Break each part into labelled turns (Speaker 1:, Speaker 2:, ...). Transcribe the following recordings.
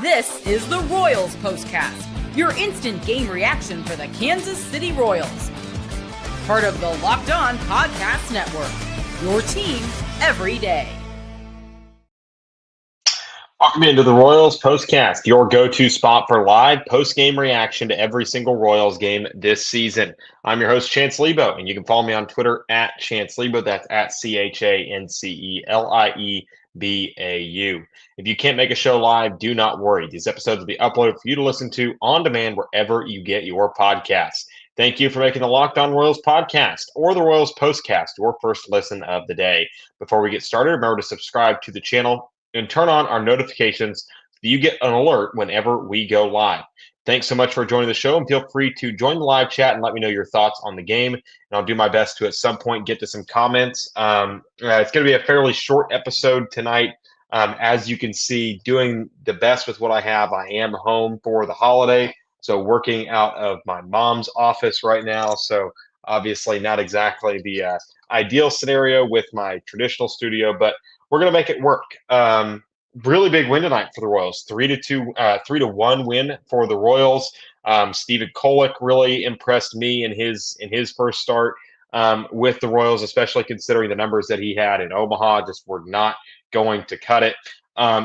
Speaker 1: This is the Royals Postcast, your instant game reaction for the Kansas City Royals. Part of the Locked On Podcast Network, your team every day.
Speaker 2: Welcome into the Royals Postcast, your go-to spot for live post-game reaction to every single Royals game this season. I'm your host, Chance Liebau, and you can follow me on Twitter at Chance Liebau. That's at ChanceLiebau. If you can't make a show live, do not worry. These episodes will be uploaded for you to listen to on demand wherever you get your podcasts. Thank you for making the Locked On Royals podcast or the Royals Postcast your first listen of the day. Before we get started, remember to subscribe to the channel and turn on our notifications so you get an alert whenever we go live. Thanks so much for joining the show, and feel free to join the live chat and let me know your thoughts on the game. And I'll do my best to, at some point, get to some comments. It's going to be a fairly short episode tonight. As you can see, doing the best with what I have. I am home for the holiday, so working out of my mom's office right now. So obviously not exactly the ideal scenario with my traditional studio, but we're going to make it work. Really big win tonight for the Royals. 3-1 win for the Royals. Stephen Kolek really impressed me in his first start with the Royals, especially considering the numbers that he had in Omaha just were not going to cut it.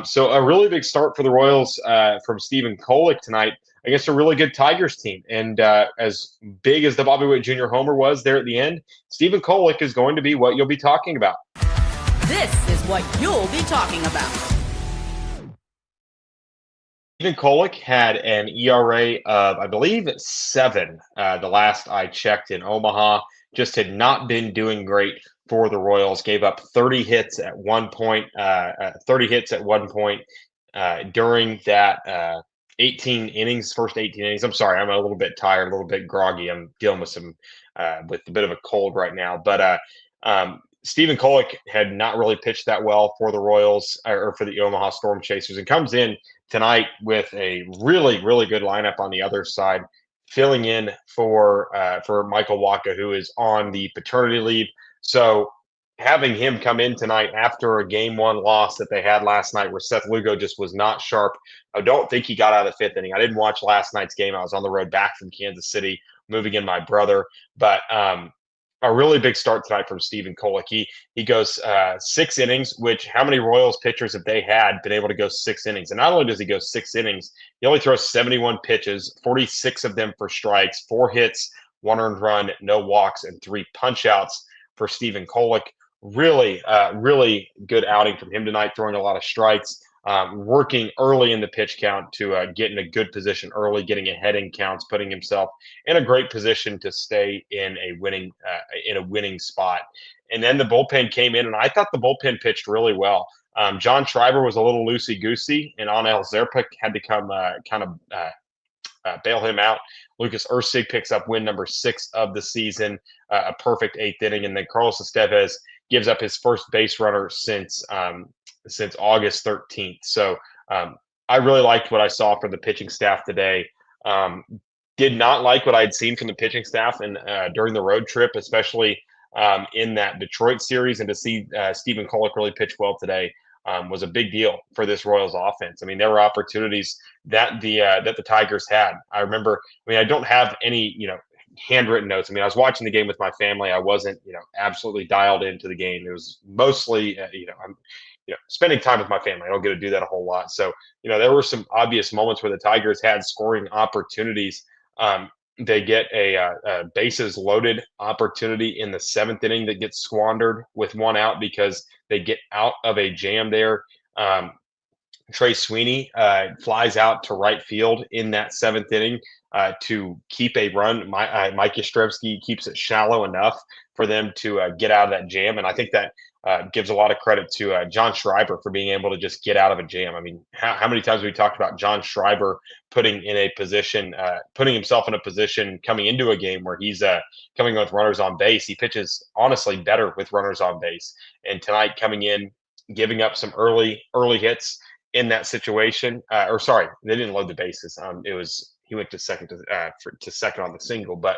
Speaker 2: So a really big start for the Royals from Stephen Kolek tonight against a really good Tigers team. And as big as the Bobby Witt Jr. homer was there at the end, Stephen Kolek is going to be what you'll be talking about.
Speaker 1: This is what you'll be talking about.
Speaker 2: Stephen Kolek had an ERA of, I believe, 7 the last I checked in Omaha. Just had not been doing great for the Royals. Gave up 30 hits at one point. During that 18 innings, first 18 innings. I'm sorry, I'm a little bit tired, a little bit groggy. I'm dealing with with a bit of a cold right now. But Stephen Kolek had not really pitched that well for the Royals or for the Omaha Storm Chasers, and comes in tonight with a really, really good lineup on the other side, filling in for Michael Wacha, who is on the paternity leave. So having him come in tonight after a game 1 loss that they had last night where Seth Lugo just was not sharp. I don't think he got out of the 5th inning. I didn't watch last night's game. I was on the road back from Kansas City, moving in my brother. But a really big start tonight from Stephen Kolek. He goes 6 innings, which how many Royals pitchers have they had been able to go 6 innings? And not only does he go 6 innings, he only throws 71 pitches, 46 of them for strikes, 4 hits, 1 earned run, no walks, and 3 punch-outs for Stephen Kolek. Really, really good outing from him tonight, throwing a lot of strikes, working early in the pitch count to get in a good position early, getting ahead in counts, putting himself in a great position to stay in a winning spot. And then the bullpen came in, and I thought the bullpen pitched really well. John Schreiber was a little loosey-goosey, and Anel Zerpik had to come bail him out. Lucas Ursig picks up win number 6 of the season, a perfect 8th inning, and then Carlos Estevez gives up his first base runner since August 13th. So I really liked what I saw from the pitching staff today. Did not like what I had seen from the pitching staff during the road trip, especially in that Detroit series, and to see Stephen Kolek really pitch well today was a big deal for this Royals offense. I mean, there were opportunities that the Tigers had. I remember. I mean, I don't have any handwritten notes. I mean, I was watching the game with my family. I wasn't absolutely dialed into the game. It was mostly I'm spending time with my family. I don't get to do that a whole lot. So there were some obvious moments where the Tigers had scoring opportunities. They get a bases loaded opportunity in the 7th inning that gets squandered with 1 out because they get out of a jam there. Trey Sweeney flies out to right field in that 7th inning to keep a run. Mike Yastrzemski keeps it shallow enough for them to get out of that jam. And I think that gives a lot of credit to John Schreiber for being able to just get out of a jam. I mean, how many times have we talked about John Schreiber putting himself in a position coming into a game where he's coming with runners on base. He pitches honestly better with runners on base. And tonight coming in, giving up some early hits in that situation. Sorry, they didn't load the bases. He went to second on the single, but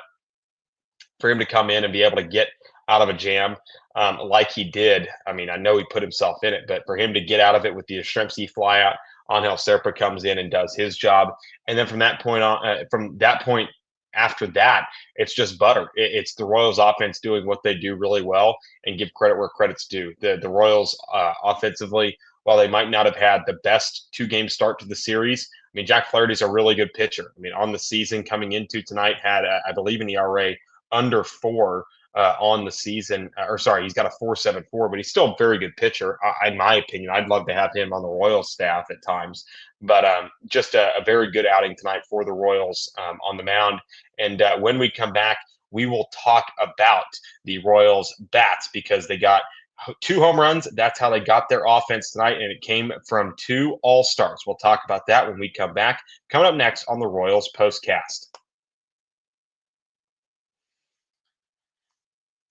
Speaker 2: for him to come in and be able to get out of a jam like he did, I mean, I know he put himself in it, but for him to get out of it with the Yastrzemski flyout Angel Serpa comes in and does his job. And then from that point on, from that point after that, it's just butter. It's the Royals offense doing what they do really well, and give credit where credit's due. The Royals offensively, while they might not have had the best 2-game start to the series, I mean, Jack Flaherty's a really good pitcher. I mean, on the season coming into tonight, had, I believe, an ERA under 4 on the season. Or sorry, he's got a 4.74, but he's still a very good pitcher. In my opinion, I'd love to have him on the Royals staff at times. But just a very good outing tonight for the Royals on the mound. And when we come back, we will talk about the Royals bats, because they got 2 home runs. That's how they got their offense tonight, and it came from 2 all-stars. We'll talk about that when we come back. Coming up next on the Royals Postcast.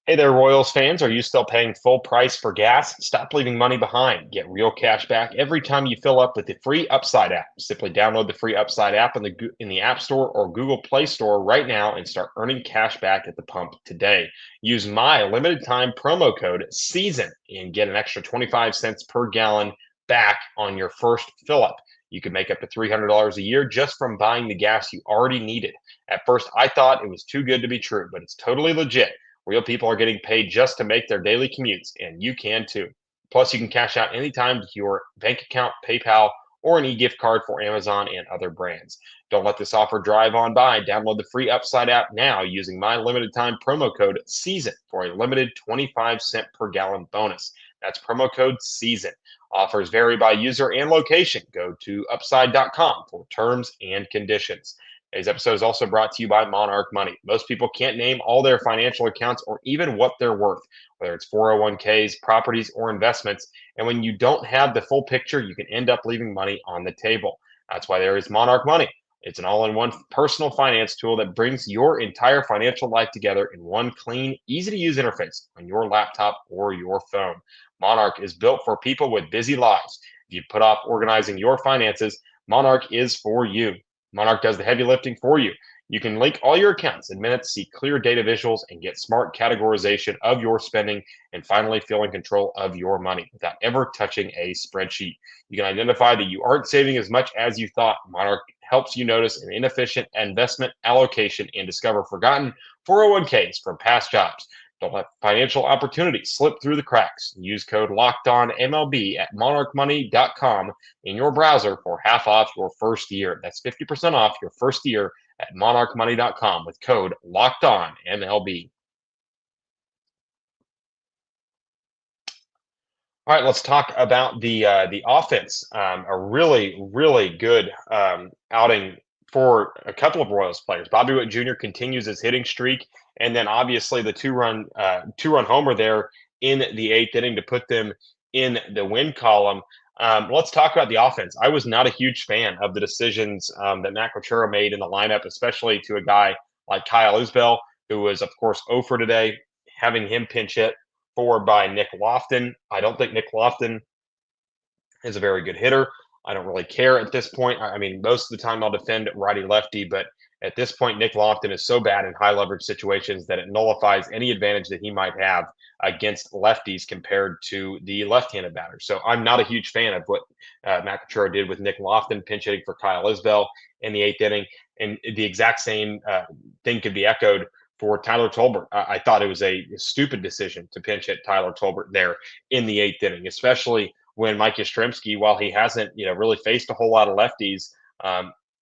Speaker 2: Hey there, Royals fans. Are you still paying full price for gas? Stop leaving money behind. Get real cash back every time you fill up with the free Upside app. Simply download the free Upside app in the App Store or Google Play Store right now and start earning cash back at the pump today. Use my limited time promo code SEASON and get an extra 25 cents per gallon back on your first fill up. You can make up to $300 a year just from buying the gas you already needed. At first, I thought it was too good to be true, but it's totally legit. Real people are getting paid just to make their daily commutes, and you can too. Plus, you can cash out anytime to your bank account, PayPal, or an e-gift card for Amazon and other brands. Don't let this offer drive on by. Download the free Upside app now using my limited time promo code SEASON for a limited 25-cent per gallon bonus. That's promo code SEASON. Offers vary by user and location. Go to upside.com for terms and conditions. Today's episode is also brought to you by Monarch Money. Most people can't name all their financial accounts or even what they're worth, whether it's 401ks, properties, or investments. And when you don't have the full picture, you can end up leaving money on the table. That's why there is Monarch Money. It's an all-in-one personal finance tool that brings your entire financial life together in one clean, easy-to-use interface on your laptop or your phone. Monarch is built for people with busy lives. If you put off organizing your finances, Monarch is for you. Monarch does the heavy lifting for you. You can link all your accounts in minutes, see clear data visuals, and get smart categorization of your spending, and finally feel in control of your money without ever touching a spreadsheet. You can identify that you aren't saving as much as you thought. Monarch helps you notice an inefficient investment allocation and discover forgotten 401ks from past jobs. Don't let financial opportunities slip through the cracks. Use code LOCKEDONMLB at monarchmoney.com in your browser for half off your first year. That's 50% off your first year at monarchmoney.com with code LOCKEDONMLB. All right, let's talk about the offense. A really, really good outing for a couple of Royals players. Bobby Witt Jr. continues his hitting streak, and then obviously the two-run homer there in the 8th inning to put them in the win column. Let's talk about the offense. I was not a huge fan of the decisions that Matt Quatraro made in the lineup, especially to a guy like Kyle Isbell, who was, of course, 0 for today, having him pinch hit forward by Nick Lofton. I don't think Nick Lofton is a very good hitter. I don't really care at this point. I mean, most of the time I'll defend righty-lefty, but at this point, Nick Lofton is so bad in high-leverage situations that it nullifies any advantage that he might have against lefties compared to the left-handed batter. So I'm not a huge fan of what Matt Quatraro did with Nick Lofton pinch hitting for Kyle Isbell in the 8th inning. And the exact same thing could be echoed for Tyler Tolbert. I thought it was a stupid decision to pinch hit Tyler Tolbert there in the 8th inning, especially when Mike Yastrzemski, while he hasn't really faced a whole lot of lefties,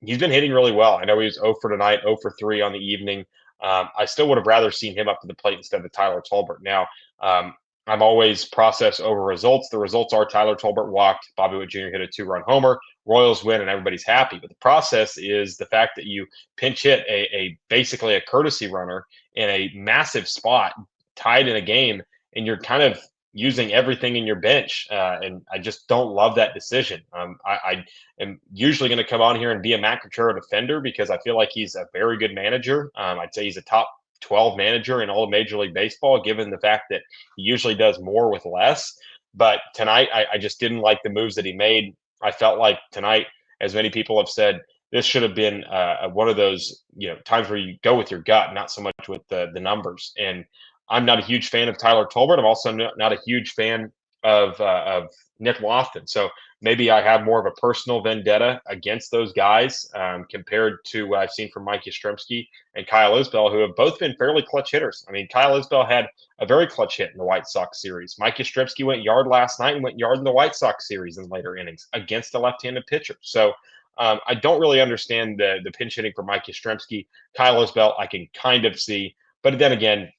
Speaker 2: he's been hitting really well. I know he was 0 for tonight, 0 for 3 on the evening. I still would have rather seen him up to the plate instead of Tyler Tolbert. Now, I'm always process over results. The results are Tyler Tolbert walked, Bobby Witt Jr. hit a 2-run homer, Royals win, and everybody's happy. But the process is the fact that you pinch hit a basically a courtesy runner in a massive spot, tied in a game, and you're kind of using everything in your bench. And I just don't love that decision. I am usually going to come on here and be a Matt Quatraro defender because I feel like he's a very good manager. I'd say he's a top 12 manager in all of Major League Baseball, given the fact that he usually does more with less. But tonight, I just didn't like the moves that he made. I felt like tonight, as many people have said, this should have been one of those times where you go with your gut, not so much with the numbers. And I'm not a huge fan of Tyler Tolbert. I'm also not a huge fan of Nick Lofton. So maybe I have more of a personal vendetta against those guys compared to what I've seen from Mike Yastrzemski and Kyle Isbell, who have both been fairly clutch hitters. I mean, Kyle Isbell had a very clutch hit in the White Sox series. Mike Yastrzemski went yard last night and went yard in the White Sox series in later innings against a left-handed pitcher. So I don't really understand the pinch hitting for Mike Yastrzemski. Kyle Isbell, I can kind of see. But then again,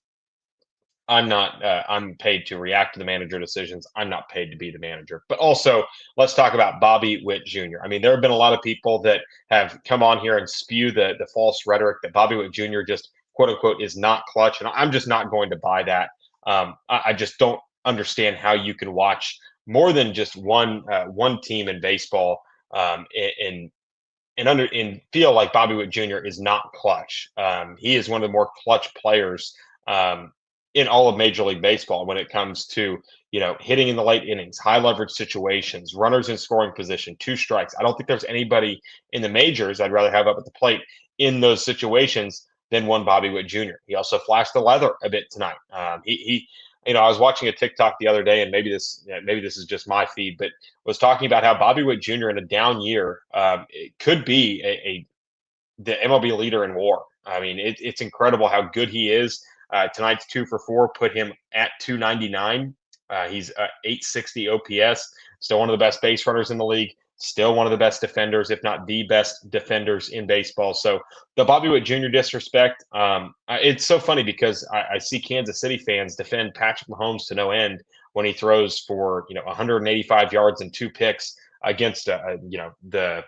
Speaker 2: I'm not. I'm paid to react to the manager decisions. I'm not paid to be the manager. But also, let's talk about Bobby Witt Jr. I mean, there have been a lot of people that have come on here and spew the false rhetoric that Bobby Witt Jr. just quote unquote is not clutch, and I'm just not going to buy that. I just don't understand how you can watch more than just one team in baseball and feel like Bobby Witt Jr. is not clutch. He is one of the more clutch players in all of Major League Baseball when it comes to, hitting in the late innings, high leverage situations, runners in scoring position, 2 strikes. I don't think there's anybody in the majors I'd rather have up at the plate in those situations than one Bobby Witt Jr. He also flashed the leather a bit tonight. I was watching a TikTok the other day, and maybe this is just my feed, but was talking about how Bobby Witt Jr. in a down year it could be the MLB leader in WAR. I mean, it's incredible how good he is. Tonight's 2 for 4 put him at 299. He's 860 OPS, still one of the best base runners in the league, still one of the best defenders, if not the best defenders in baseball. So the Bobby Witt Jr. disrespect, it's so funny because I see Kansas City fans defend Patrick Mahomes to no end when he throws for 185 yards and 2 picks against the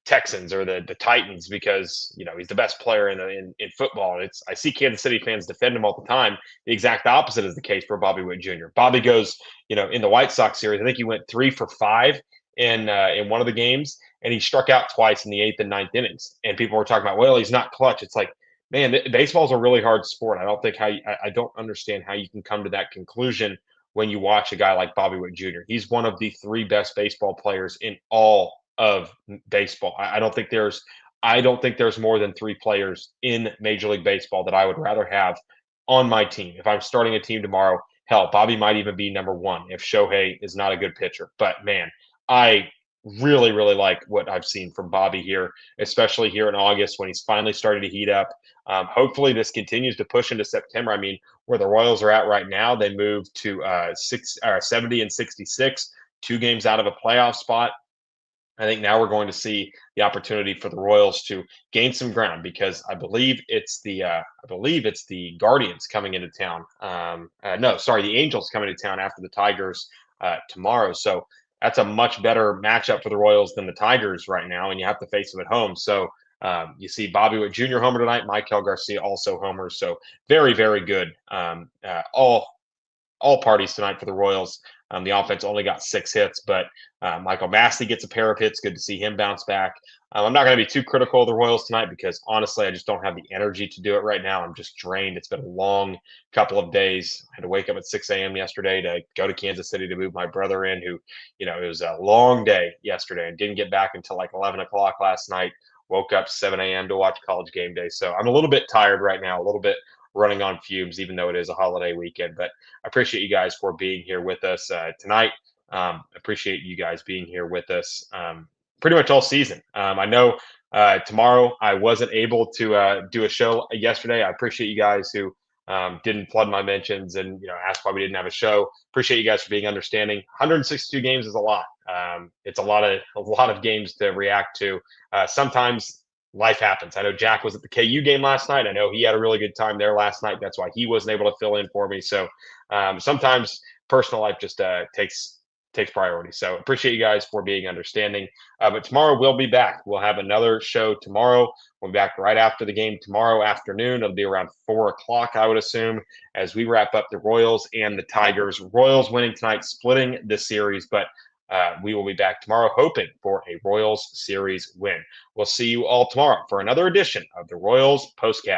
Speaker 2: Texans or the Titans because he's the best player in football. I see Kansas City fans defend him all the time. The exact opposite is the case for Bobby Witt Jr. Bobby goes, in the White Sox series, I think he went 3 for 5 in one of the games, and he struck out twice in the 8th and 9th innings. And people were talking about, well, he's not clutch. It's like, man, baseball's a really hard sport. I don't understand how you can come to that conclusion when you watch a guy like Bobby Witt Jr. He's one of the 3 best baseball players in all of baseball. I don't think there's more than 3 players in Major League Baseball that I would rather have on my team. If I'm starting a team tomorrow, hell, Bobby might even be number 1 if Shohei is not a good pitcher. But man, I really, really like what I've seen from Bobby here, especially here in August when he's finally starting to heat up. Hopefully this continues to push into September. I mean, where the Royals are at right now, they moved to 70 and 66, 2 games out of a playoff spot. I think now we're going to see the opportunity for the Royals to gain some ground because I believe it's the Guardians coming into town. The Angels coming to town after the Tigers tomorrow. So that's a much better matchup for the Royals than the Tigers right now, and you have to face them at home. So you see Bobby Witt Jr. homer tonight, Maikel Garcia also homers. So very, very good. All parties tonight for the Royals. The offense only got 6 hits, but Michael Massey gets a pair of hits. Good to see him bounce back. I'm not going to be too critical of the Royals tonight because honestly, I just don't have the energy to do it right now. I'm just drained. It's been a long couple of days. I had to wake up at 6 a.m. yesterday to go to Kansas City to move my brother in, who, it was a long day yesterday and didn't get back until like 11 o'clock last night. Woke up 7 a.m. to watch College Game Day. So I'm a little bit tired right now, a little bit running on fumes, even though it is a holiday weekend. But I appreciate you guys for being here with us tonight. Appreciate you guys being here with us pretty much all season. I know tomorrow I wasn't able to do a show yesterday. I appreciate you guys who didn't flood my mentions and asked why we didn't have a show. Appreciate you guys for being understanding. 162 games is a lot. It's a lot of games to react to. Sometimes life happens. I know Jack was at the KU game last night. I know he had a really good time there last night. That's why he wasn't able to fill in for me. So sometimes personal life just takes priority. So appreciate you guys for being understanding. But tomorrow we'll be back. We'll have another show tomorrow. We'll be back right after the game tomorrow afternoon. It'll be around 4 o'clock, I would assume, as we wrap up the Royals and the Tigers. Royals winning tonight, splitting the series, but we will be back tomorrow hoping for a Royals series win. We'll see you all tomorrow for another edition of the Royals POSTCAST.